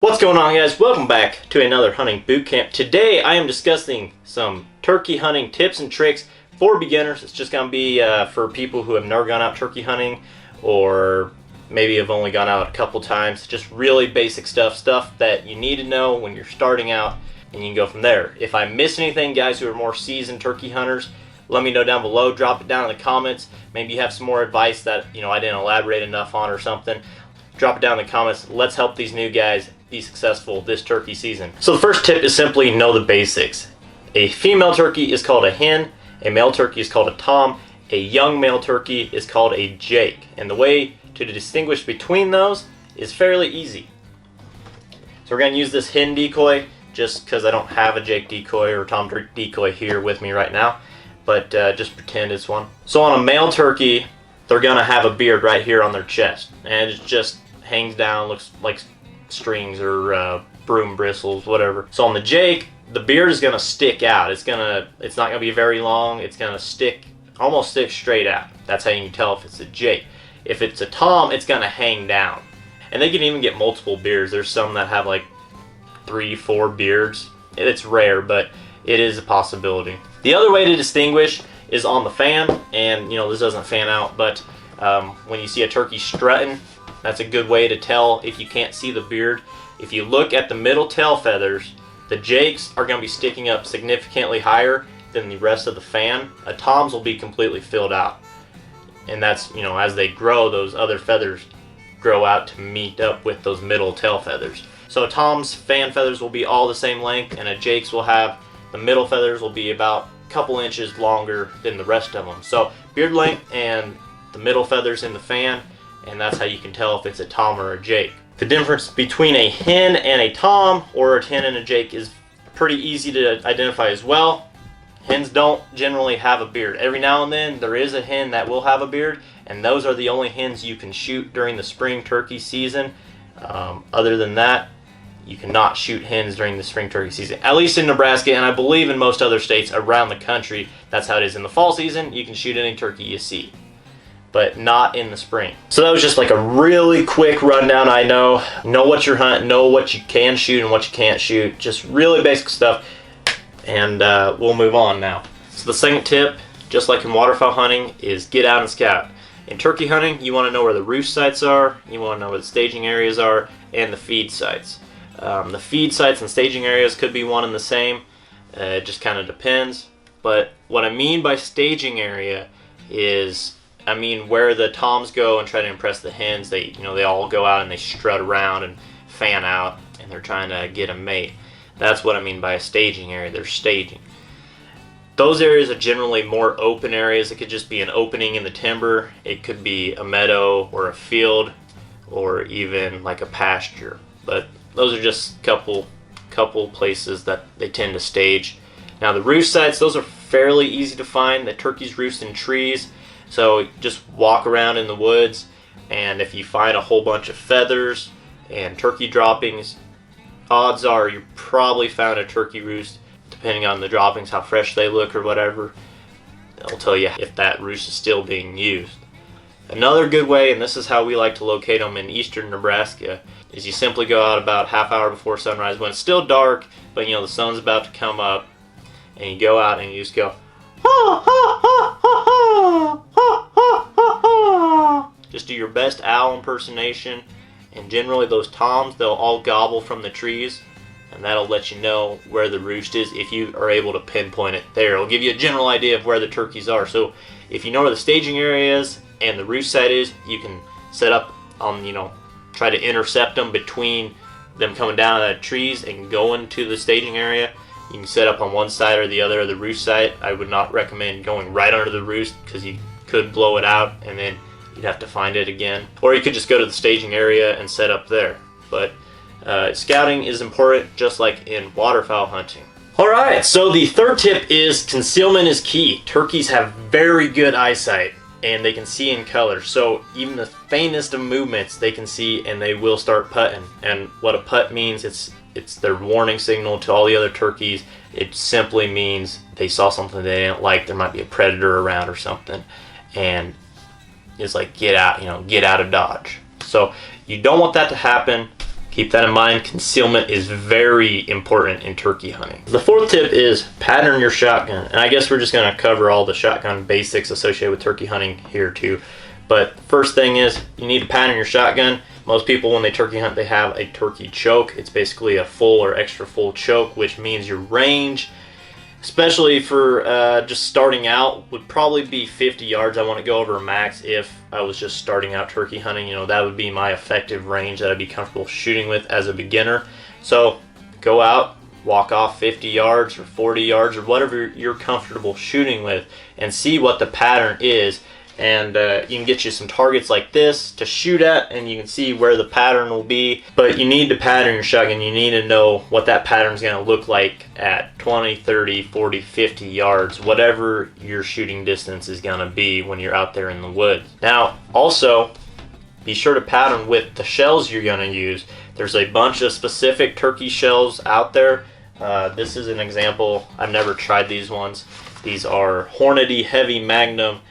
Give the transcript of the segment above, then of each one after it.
What's going on, guys? Welcome back to another hunting boot camp. Today I am discussing some turkey hunting tips and tricks for beginners. It's just going to be for people who have never gone out turkey hunting, or maybe have only gone out a couple times. Just really basic stuff that you need to know when you're starting out, and you can go from there. If I miss anything, guys who are more seasoned turkey hunters, let me know down below. Drop it down in the comments. Maybe you have some more advice that I didn't elaborate enough on or something. Drop it down in the comments. Let's help these new guys be successful this turkey season. So the first tip is simply know the basics. A female turkey is called a hen, a male turkey is called a tom, a young male turkey is called a jake. And the way to distinguish between those is fairly easy. So we're going to use this hen decoy just because I don't have a jake decoy or tom decoy here with me right now, but just pretend it's one. So on a male turkey, they're going to have a beard right here on their chest, and it just hangs down, looks like strings or broom bristles, whatever. So on the jake, the beard is going to stick out. It's not going to be very long. It's going to almost stick straight out. That's how you can tell if it's a jake. If it's a tom, it's going to hang down. And they can even get multiple beards. There's some that have like 3-4 beards. It's rare, but it is a possibility. The other way to distinguish is on the fan, and this doesn't fan out, but when you see a turkey strutting, that's a good way to tell if you can't see the beard. If you look at the middle tail feathers, the jakes are going to be sticking up significantly higher than the rest of the fan. A tom's will be completely filled out, and that's as they grow, those other feathers grow out to meet up with those middle tail feathers. So a tom's fan feathers will be all the same length, and a jake's will have the middle feathers will be about a couple inches longer than the rest of them. So beard length and the middle feathers in the fan, and that's how you can tell if it's a tom or a jake. The difference between a hen and a tom, or a hen and a jake, is pretty easy to identify as well. Hens don't generally have a beard. Every now and then there is a hen that will have a beard, and those are the only hens you can shoot during the spring turkey season. Other than that, you cannot shoot hens during the spring turkey season, at least in Nebraska, and I believe in most other states around the country. That's how it is in the fall season. You can shoot any turkey you see, but not in the spring. So that was just like a really quick rundown. I know what you're hunting, know what you can shoot and what you can't shoot, just really basic stuff, and we'll move on now. So the second tip, just like in waterfowl hunting, is get out and scout. In turkey hunting, you want to know where the roost sites are, you want to know where the staging areas are, and the feed sites. The feed sites and staging areas could be one and the same. It just kind of depends. But what I mean by staging area is, where the toms go and try to impress the hens. They all go out and they strut around and fan out, and they're trying to get a mate. That's what I mean by a staging area. They're staging. Those areas are generally more open areas. It could just be an opening in the timber. It could be a meadow or a field, or even like a pasture. But those are just couple places that they tend to stage. Now the roost sites, those are fairly easy to find. The turkeys roost in trees. So just walk around in the woods, and if you find a whole bunch of feathers and turkey droppings, odds are you probably found a turkey roost. Depending on the droppings, how fresh they look or whatever, it'll tell you if that roost is still being used. Another good way, and this is how we like to locate them in eastern Nebraska, is you simply go out about half hour before sunrise when it's still dark, but the sun's about to come up, and you go out and you just go, ha, ha, ha, ha, ha, ha, ha, ha, ha. Just do your best owl impersonation, and generally those toms, they'll all gobble from the trees, and that'll let you know where the roost is if you are able to pinpoint it there. It'll give you a general idea of where the turkeys are. So if you know where the staging area is and the roost site is, you can set up on, try to intercept them between them coming down out of the trees and going to the staging area. You can set up on one side or the other of the roost site. I would not recommend going right under the roost because you could blow it out and then you'd have to find it again. Or you could just go to the staging area and set up there. But scouting is important, just like in waterfowl hunting. Alright, so the third tip is concealment is key. Turkeys have very good eyesight, and they can see in color. So even the faintest of movements they can see, and they will start putting. And what a putt means, it's their warning signal to all the other turkeys. It simply means they saw something they didn't like. There might be a predator around or something, and it's like, get out, get out of Dodge. So you don't want that to happen. Keep that in mind. Concealment is very important in turkey hunting. The fourth tip is pattern your shotgun. And I guess we're just going to cover all the shotgun basics associated with turkey hunting here too. But first thing is you need to pattern your shotgun. Most people, when they turkey hunt, they have a turkey choke. It's basically a full or extra full choke, which means your range, especially for just starting out, would probably be 50 yards. I want to go over a max if I was just starting out turkey hunting. You know, that would be my effective range that I'd be comfortable shooting with as a beginner. So go out, walk off 50 yards or 40 yards or whatever you're comfortable shooting with, and see what the pattern is. And you can get you some targets like this to shoot at, and you can see where the pattern will be. But you need to pattern your shotgun. You need to know what that pattern is going to look like at 20, 30, 40, 50 yards, whatever your shooting distance is going to be when you're out there in the woods. Now, also, be sure to pattern with the shells you're going to use. There's a bunch of specific turkey shells out there. This is an example. I've never tried these ones. These are Hornady Heavy Magnum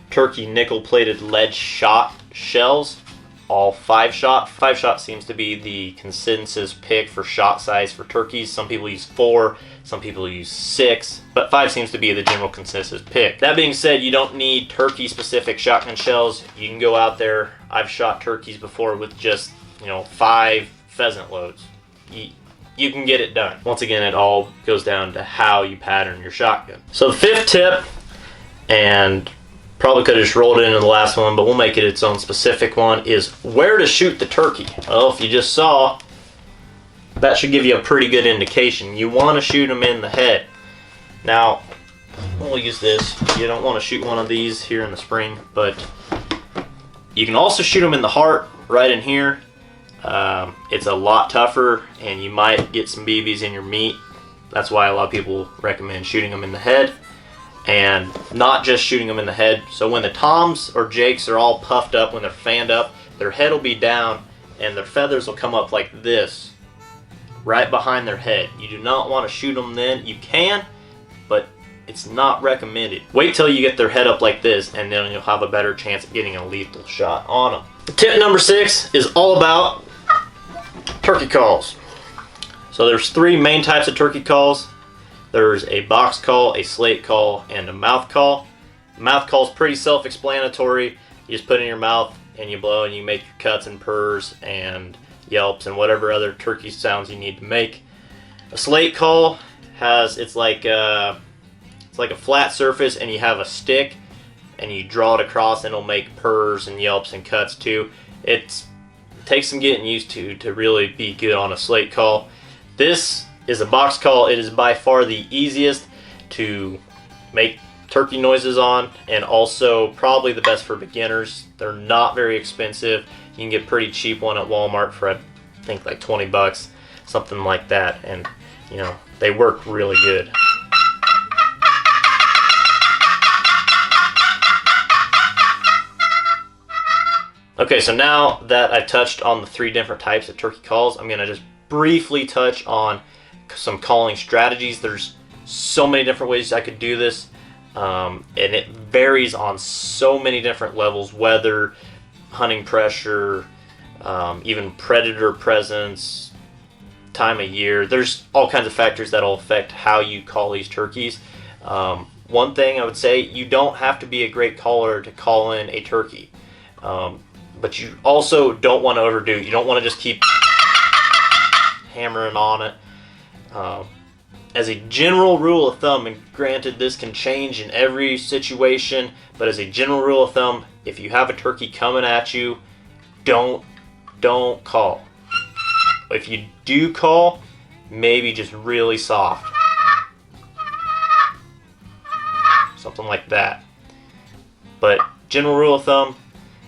turkey nickel-plated lead shot shells, all 5-shot. 5-shot seems to be the consensus pick for shot size for turkeys. Some people use 4, some people use 6, but 5 seems to be the general consensus pick. That being said, you don't need turkey-specific shotgun shells. You can go out there. I've shot turkeys before with just, 5 pheasant loads. You can get it done. Once again, it all goes down to how you pattern your shotgun. So the fifth tip, and probably could have just rolled it into the last one, but we'll make it its own specific one, is where to shoot the turkey. Well, if you just saw, that should give you a pretty good indication. You want to shoot them in the head. Now, we'll use this. You don't want to shoot one of these here in the spring, but you can also shoot them in the heart, right in here. It's a lot tougher, and you might get some BBs in your meat. That's why a lot of people recommend shooting them in the head. And not just shooting them in the head. So when the toms or jakes are all puffed up, when they're fanned up, their head will be down and their feathers will come up like this, right behind their head. You do not want to shoot them then. You can, but it's not recommended. Wait till you get their head up like this, and then you'll have a better chance of getting a lethal shot on them. Tip number 6 is all about turkey calls. So there's 3 main types of turkey calls. There's a box call, a slate call, and a mouth call. The mouth call is pretty self-explanatory. You just put it in your mouth and you blow and you make your cuts and purrs and yelps and whatever other turkey sounds you need to make. A slate call it's like a flat surface, and you have a stick and you draw it across, and it'll make purrs and yelps and cuts too. It takes some getting used to really be good on a slate call. This is a box call. It is by far the easiest to make turkey noises on, and also probably the best for beginners. They're not very expensive. You can get a pretty cheap one at Walmart for I think like 20 bucks, something like that, and they work really good. Okay, so now that I've touched on the 3 different types of turkey calls, I'm going to just briefly touch on some calling strategies. There's so many different ways I could do this, and it varies on so many different levels: weather, hunting pressure, even predator presence, time of year. There's all kinds of factors that'll affect how you call these turkeys. One thing I would say, you don't have to be a great caller to call in a turkey, but you also don't want to overdo it. You don't want to just keep hammering on it. As a general rule of thumb, and granted this can change in every situation, but as a general rule of thumb, if you have a turkey coming at you, don't call. If you do call, maybe just really soft. Something like that. But general rule of thumb,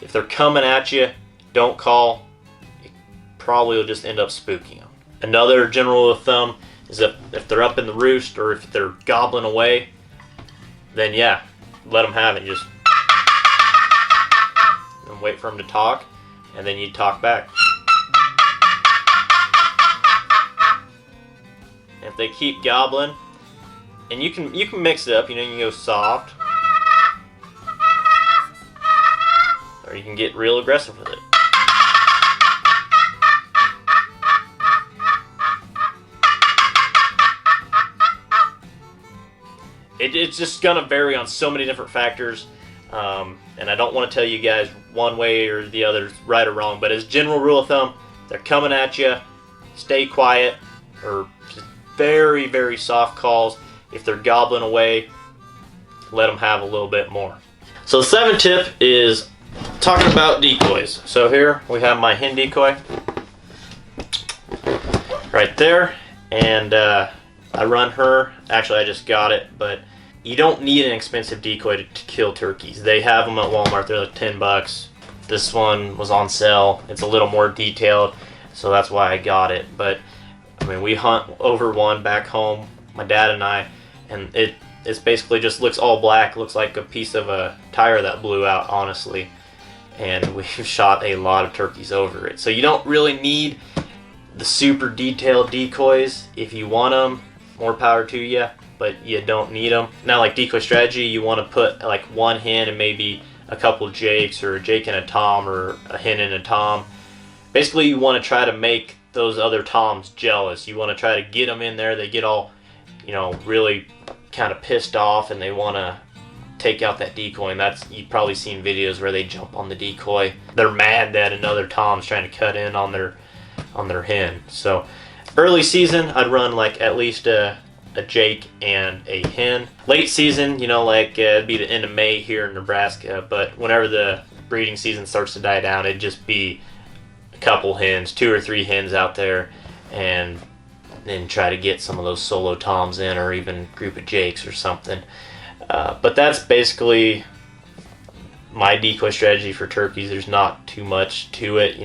if they're coming at you, don't call. You probably will just end up spooking them. Another general rule of thumb is if they're up in the roost or if they're gobbling away, then yeah, let them have it. Just and wait for them to talk, and then you talk back. If they keep gobbling, and you can mix it up. You can go soft, or you can get real aggressive with it. it's just gonna vary on so many different factors, and I don't want to tell you guys one way or the other, right or wrong. But as general rule of thumb, they're coming at you. Stay quiet, or just very, very soft calls. If they're gobbling away, let them have a little bit more. So the 7th tip is talking about decoys. So here we have my hen decoy right there, and I run her. Actually, I just got it, but you don't need an expensive decoy to kill turkeys. They have them at Walmart. They're like $10. This one was on sale. It's a little more detailed, so that's why I got it. But I mean, we hunt over one back home, my dad and I, and it's basically just looks all black. Looks like a piece of a tire that blew out, honestly. And we've shot a lot of turkeys over it. So you don't really need the super detailed decoys. If you want them, more power to you, but you don't need them. Now, like Decoy Strategy, you want to put like one hen and maybe a couple jakes, or a jake and a tom, or a hen and a tom. Basically, you want to try to make those other toms jealous. You want to try to get them in there. They get all, really kind of pissed off, and they want to take out that decoy. And you've probably seen videos where they jump on the decoy. They're mad that another tom's trying to cut in on their hen. So early season, I'd run like at least a jake and a hen. Late season, it'd be the end of May here in Nebraska, but whenever the breeding season starts to die down, it'd just be a couple hens, 2 or 3 hens out there, and then try to get some of those solo toms in, or even a group of jakes or something. But that's basically my decoy strategy for turkeys. There's not too much to it,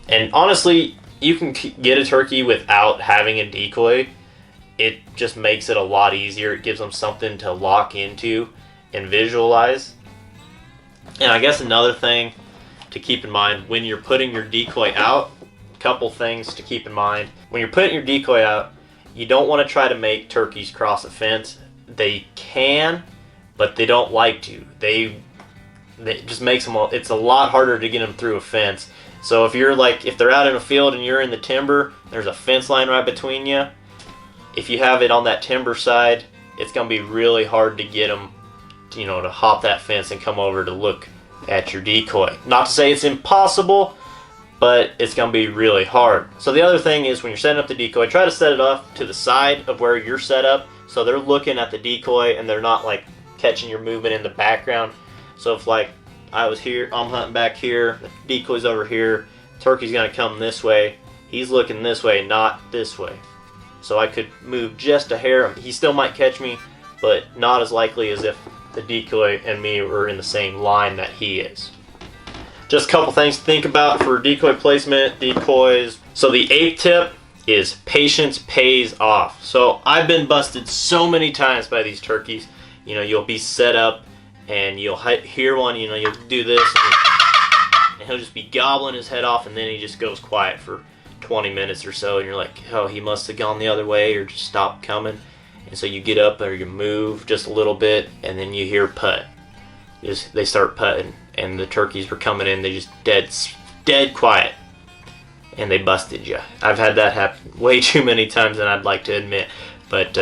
and honestly, you can get a turkey without having a decoy. It just makes it a lot easier. It gives them something to lock into and visualize. And I guess another thing to keep in mind when you're putting your decoy out, a couple things to keep in mind. When you're putting your decoy out, you don't want to try to make turkeys cross a fence. They can, but they don't like to. It just makes them, it's a lot harder to get them through a fence. So if they're out in a field and you're in the timber, there's a fence line right between you. If you have it on that timber side, it's going to be really hard to get them, to hop that fence and come over to look at your decoy. Not to say it's impossible, but it's going to be really hard. So the other thing is, when you're setting up the decoy, try to set it off to the side of where you're set up, so they're looking at the decoy and they're not like catching your movement in the background. So if I was here, I'm hunting back here, the decoy's over here, turkey's gonna come this way, he's looking this way, not this way. So I could move just a hair. He still might catch me, but not as likely as if the decoy and me were in the same line that he is. Just a couple things to think about for decoy placement, decoys. So the 8th tip is patience pays off. So I've been busted so many times by these turkeys. You'll be set up and you'll hear one, you'll do this, and he'll just be gobbling his head off, and then he just goes quiet for 20 minutes or so, and you're like, oh, he must have gone the other way or just stopped coming. And so you get up or you move just a little bit, and then you hear putt. They start putting, and the turkeys were coming in, they just dead quiet, and they busted you. I've had that happen way too many times than I'd like to admit, but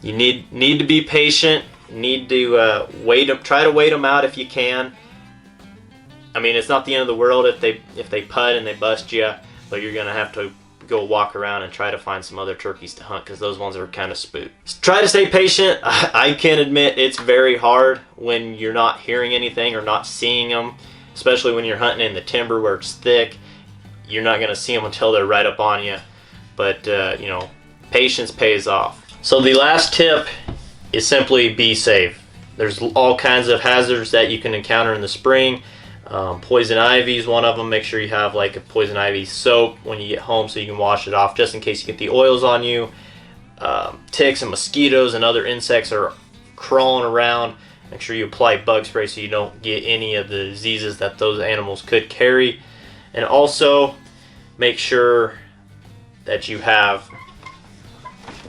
you need to be patient. Need to try to wait them out if you can. I mean, it's not the end of the world if they putt and they bust you, but you're gonna have to go walk around and try to find some other turkeys to hunt, because those ones are kind of spooked. Try to stay patient. I can admit it's very hard when you're not hearing anything or not seeing them, especially when you're hunting in the timber where it's thick. You're not gonna see them until they're right up on you, but patience pays off. So the last tip is simply be safe. There's all kinds of hazards that you can encounter in the spring. Poison ivy is one of them. Make sure you have like a poison ivy soap when you get home so you can wash it off, just in case you get the oils on you. Ticks and mosquitoes and other insects are crawling around. Make sure you apply bug spray so you don't get any of the diseases that those animals could carry. And also make sure that you have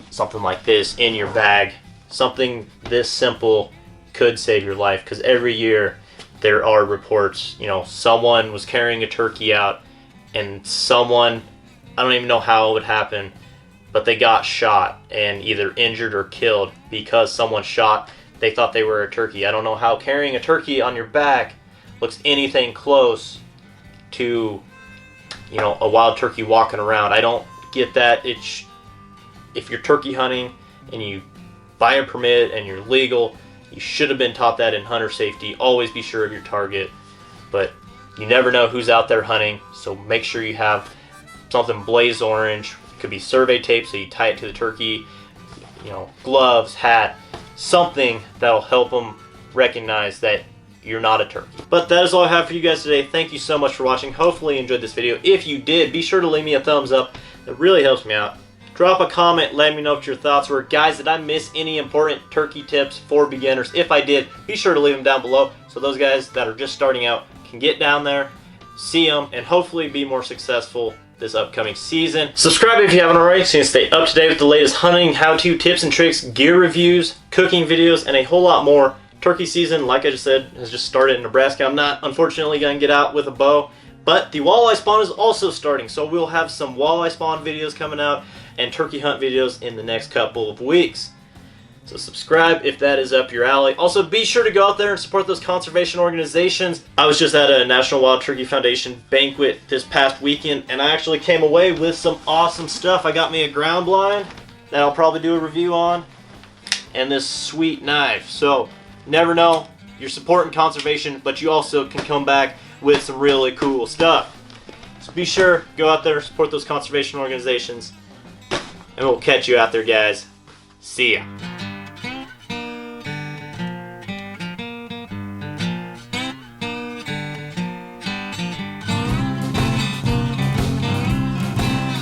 something like this in your bag. Something this simple could save your life, because every year there are reports, someone was carrying a turkey out, and someone, I don't even know how it would happen, but they got shot and either injured or killed because someone shot. They thought they were a turkey. I don't know how carrying a turkey on your back looks anything close to, you know, a wild turkey walking around. I don't get that. If you're turkey hunting and you buy a permit and you're legal, you should have been taught that in hunter safety. Always be sure of your target, but you never know who's out there hunting, so make sure you have something blaze orange. It could be survey tape, so you tie it to the turkey, you know, gloves, hat, something that'll help them recognize that you're not a turkey. But that is all I have for you guys today. Thank you so much for watching. Hopefully you enjoyed this video. If you did, be sure to leave me a thumbs up. That really helps me out. Drop a comment, let me know what your thoughts were. Guys, did I miss any important turkey tips for beginners? If I did, be sure to leave them down below so those guys that are just starting out can get down there, see them, and hopefully be more successful this upcoming season. Subscribe if you haven't already so you can stay up to date with the latest hunting, how-to tips and tricks, gear reviews, cooking videos, and a whole lot more. Turkey season, like I just said, has just started in Nebraska. I'm not, unfortunately, going to get out with a bow, but the walleye spawn is also starting, so we'll have some walleye spawn videos coming out and turkey hunt videos in the next couple of weeks. So subscribe if that is up your alley. Also, be sure to go out there and support those conservation organizations. I was just at a National Wild Turkey Foundation banquet this past weekend, and I actually came away with some awesome stuff. I got me a ground blind that I'll probably do a review on, and this sweet knife. So, never know, you're supporting conservation, but you also can come back with some really cool stuff. So be sure, go out there, support those conservation organizations, and we'll catch you out there, guys. See ya.